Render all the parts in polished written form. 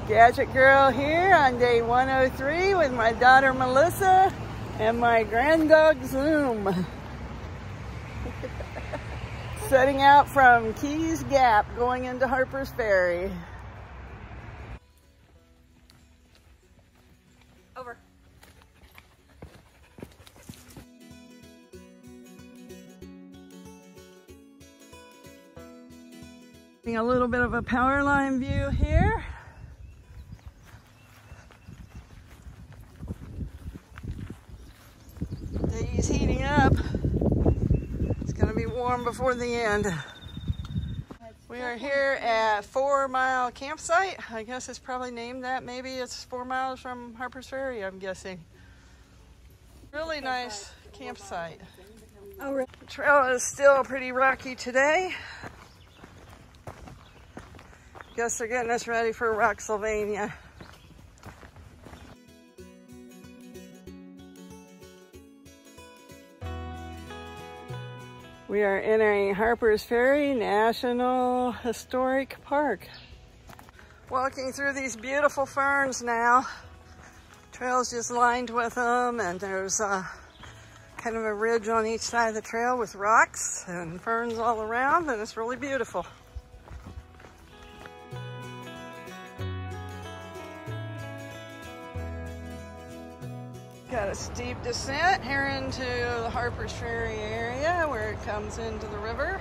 Gadget Girl here on day 103 with my daughter Melissa and my granddog Zoom. Setting out from Keys Gap going into Harper's Ferry. Over. A little bit of a power line view here. Day's heating up. It's going to be warm before the end. We are here at 4 Mile Campsite. I guess it's probably named that. Maybe it's 4 miles from Harper's Ferry, I'm guessing. Really nice campsite. The trail is still pretty rocky today. Guess they're getting us ready for Rocksylvania. We are entering Harper's Ferry National Historic Park. Walking through these beautiful ferns now. Trail's just lined with them, and there's kind of a ridge on each side of the trail with rocks and ferns all around, and it's really beautiful. Got a steep descent here into the Harper's Ferry area where it comes into the river.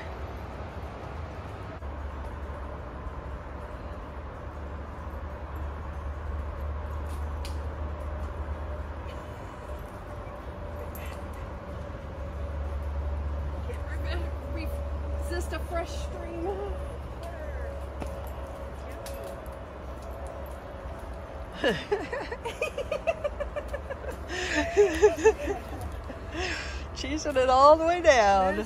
Resist a fresh stream. Cheesing it all the way down.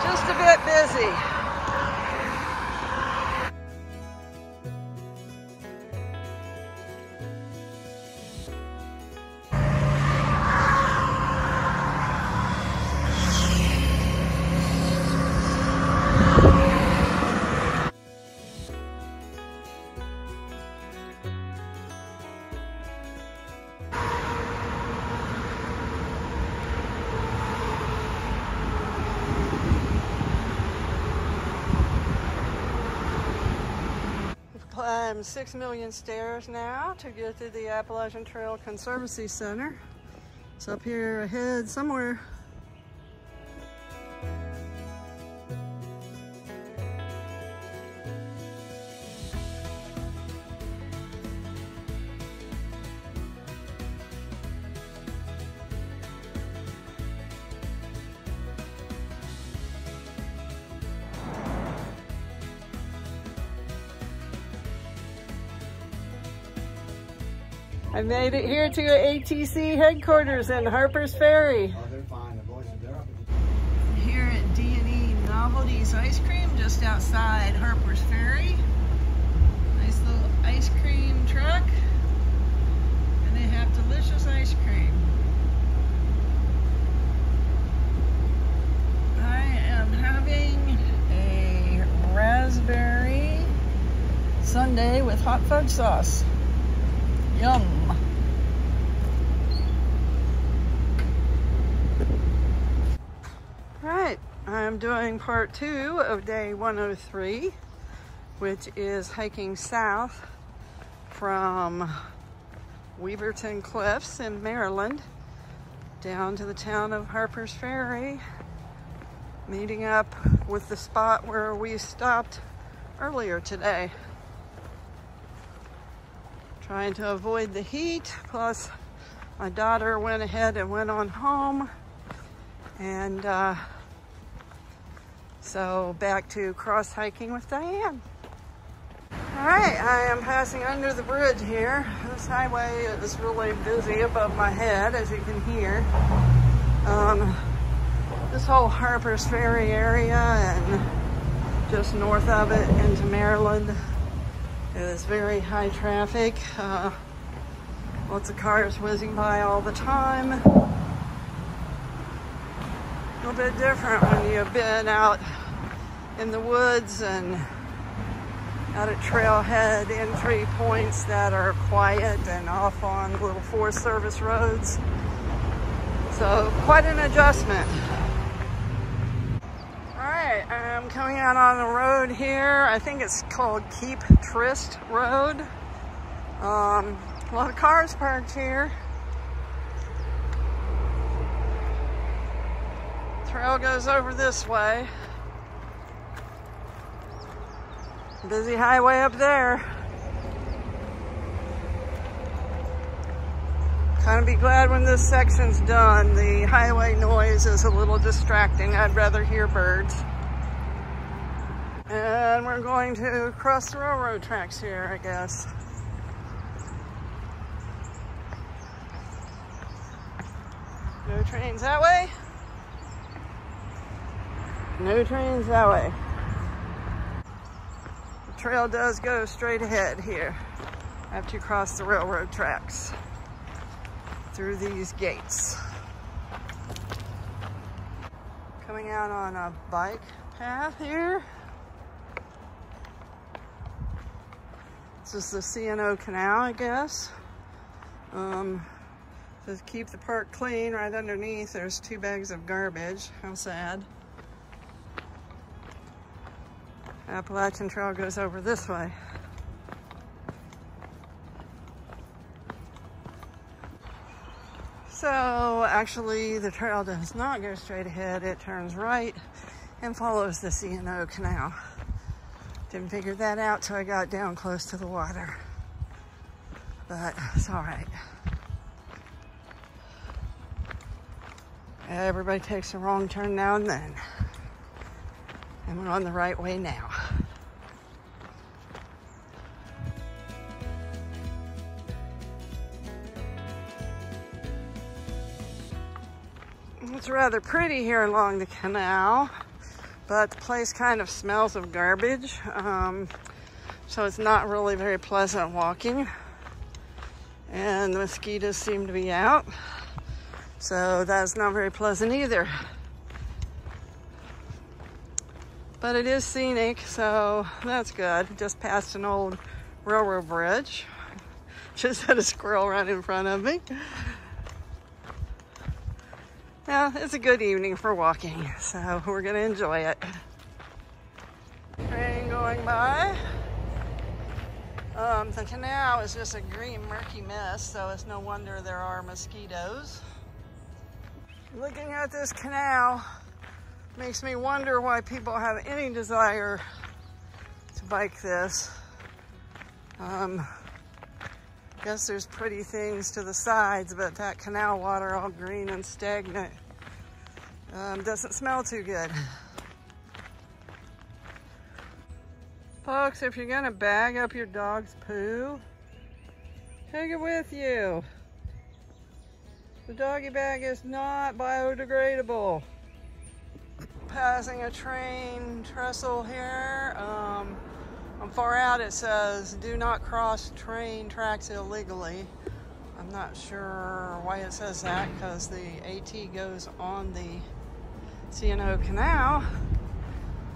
Just a bit busy. Climb 6 million stairs now to get to the Appalachian Trail Conservancy Center. It's up here ahead somewhere. I made it here to ATC headquarters in Harper's Ferry. Here at D&E Novelties Ice Cream, just outside Harper's Ferry. Nice little ice cream truck, and they have delicious ice cream. I am having a raspberry sundae with hot fudge sauce. Yum. Right, I'm doing part 2 of day 103, which is hiking south from Weaverton Cliffs in Maryland down to the town of Harper's Ferry, meeting up with the spot where we stopped earlier today. Trying to avoid the heat, plus my daughter went ahead and went on home, and so back to cross hiking with Diane. All right, I am passing under the bridge here. This highway is really busy above my head, as you can hear. This whole Harper's Ferry area and just north of it into Maryland is very high traffic. A Lots of cars whizzing by all the time. A little bit different when you've been out in the woods and out at trailhead entry points that are quiet and off on little Forest Service roads. So quite an adjustment. All right, I'm coming out on the road here. I think it's called Keep Tryst Road. A lot of cars parked here. Trail goes over this way. Busy highway up there. Kind of be glad when this section's done. The highway noise is a little distracting. I'd rather hear birds. And we're going to cross the railroad tracks here, I guess. No trains that way. No trains that way. The trail does go straight ahead here after you cross the railroad tracks through these gates. Coming out on a bike path here. This is the C&O Canal, I guess. To keep the park clean, right underneath there's 2 bags of garbage. How sad. Appalachian Trail goes over this way. So actually the trail does not go straight ahead. It turns right and follows the C&O Canal. Didn't figure that out till I got down close to the water. But it's all right. Everybody takes a wrong turn now and then. And we're on the right way now. It's rather pretty here along the canal, but the place kind of smells of garbage. So it's not really very pleasant walking. And the mosquitoes seem to be out. So that's not very pleasant either. But it is scenic, so that's good. Just passed an old railroad bridge. Just had a squirrel right in front of me. Yeah, it's a good evening for walking, so we're gonna enjoy it. Train going by. The canal is just a green, murky mess, so it's no wonder there are mosquitoes. Looking at this canal makes me wonder why people have any desire to bike this. Guess there's pretty things to the sides, but that canal water, all green and stagnant, doesn't smell too good. Folks, if you're gonna bag up your dog's poo, take it with you. The doggy bag is not biodegradable. Passing a train trestle here. On far out it says, do not cross train tracks illegally. I'm not sure why it says that, because the AT goes on the C&O Canal.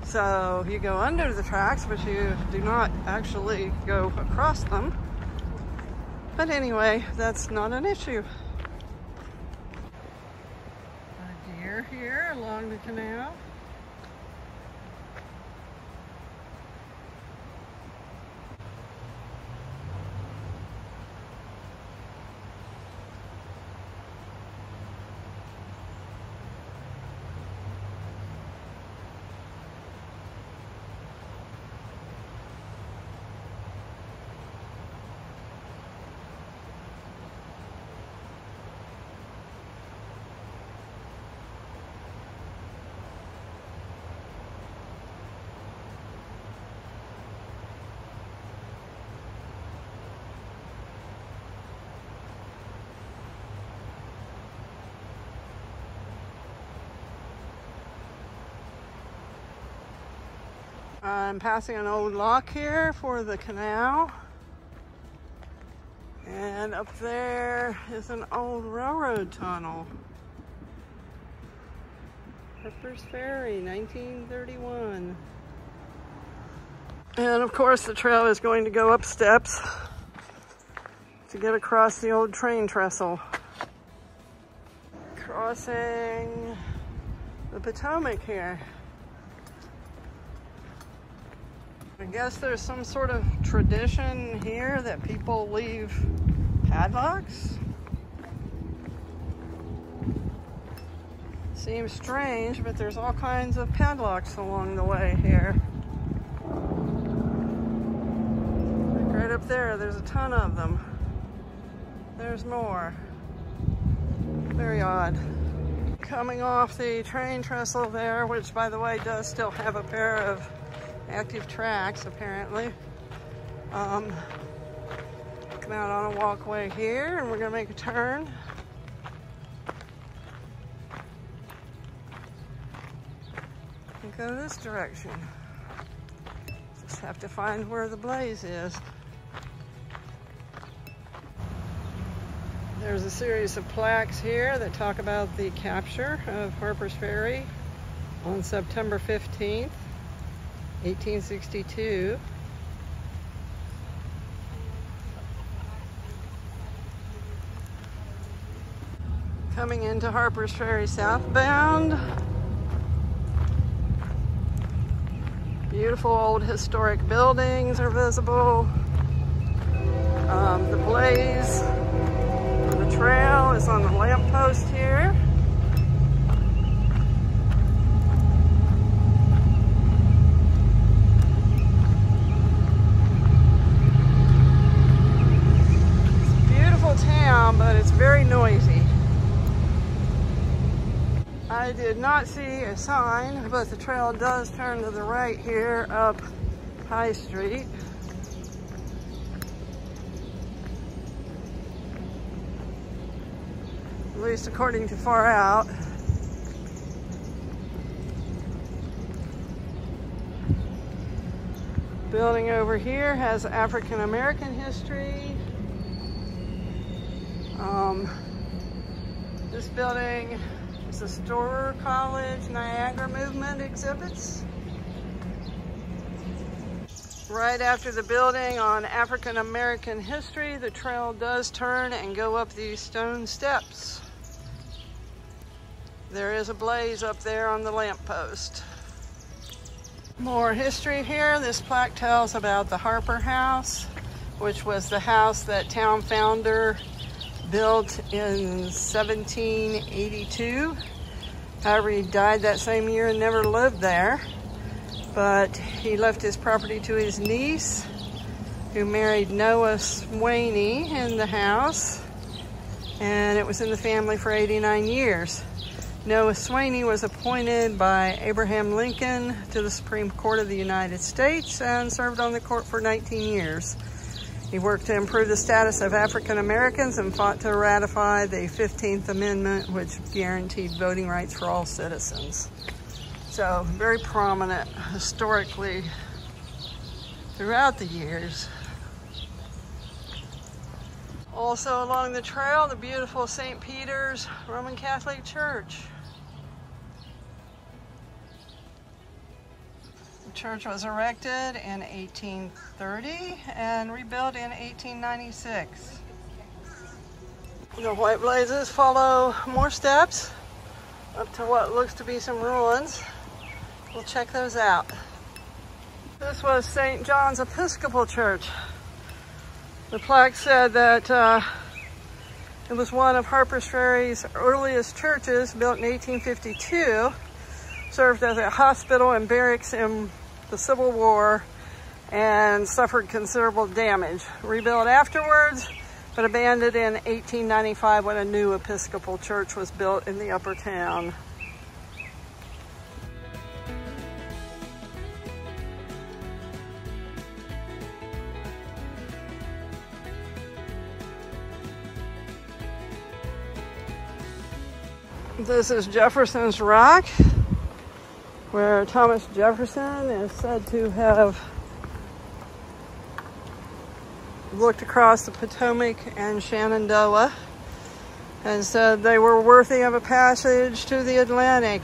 So you go under the tracks, but you do not actually go across them. But anyway, that's not an issue. A deer here along the canal. I'm passing an old lock here for the canal. And up there is an old railroad tunnel. Harper's Ferry, 1931. And of course the trail is going to go up steps to get across the old train trestle. Crossing the Potomac here. I guess there's some sort of tradition here that people leave padlocks. Seems strange, but there's all kinds of padlocks along the way here. Like right up there's a ton of them. There's more. Very odd. Coming off the train trestle there, which by the way does still have a pair of active tracks apparently. Come out on a walkway here and we're gonna make a turn. And go this direction. Just have to find where the blaze is. There's a series of plaques here that talk about the capture of Harper's Ferry on September 15th, 1862. Coming into Harper's Ferry southbound. Beautiful old historic buildings are visible. The blaze of the trail is on the lamppost here. It's a beautiful town, but it's very noisy. I did not see a sign, but the trail does turn to the right here up High Street. At least according to Far Out. Building over here has African American history. This building is the Storer College Niagara Movement exhibits. Right after the building on African American history, the trail does turn and go up these stone steps. There is a blaze up there on the lamppost. More history here. This plaque tells about the Harper house, which was the house that town founder built in 1782. However, he died that same year and never lived there. But he left his property to his niece, who married Noah Swaney in the house. And it was in the family for 89 years. Noah Swaney was appointed by Abraham Lincoln to the Supreme Court of the United States and served on the court for 19 years. He worked to improve the status of African Americans and fought to ratify the 15th Amendment, which guaranteed voting rights for all citizens. So, very prominent historically throughout the years. Also along the trail, the beautiful St. Peter's Roman Catholic Church. The church was erected in 1830 and rebuilt in 1896. The white blazes follow more steps up to what looks to be some ruins. We'll check those out. This was St. John's Episcopal Church. The plaque said that it was one of Harper's Ferry's earliest churches, built in 1852, served as a hospital and barracks in the Civil War, and suffered considerable damage. Rebuilt afterwards, but abandoned in 1895 when a new Episcopal church was built in the upper town. This is Jefferson's Rock, where Thomas Jefferson is said to have looked across the Potomac and Shenandoah and said they were worthy of a passage to the Atlantic.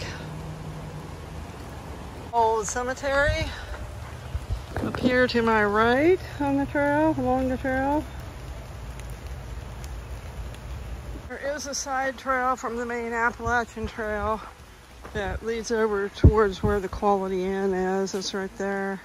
Old cemetery up here to my right on the trail, along the trail. There is a side trail from the main Appalachian trail that leads over towards where the Quality Inn is. It's right there.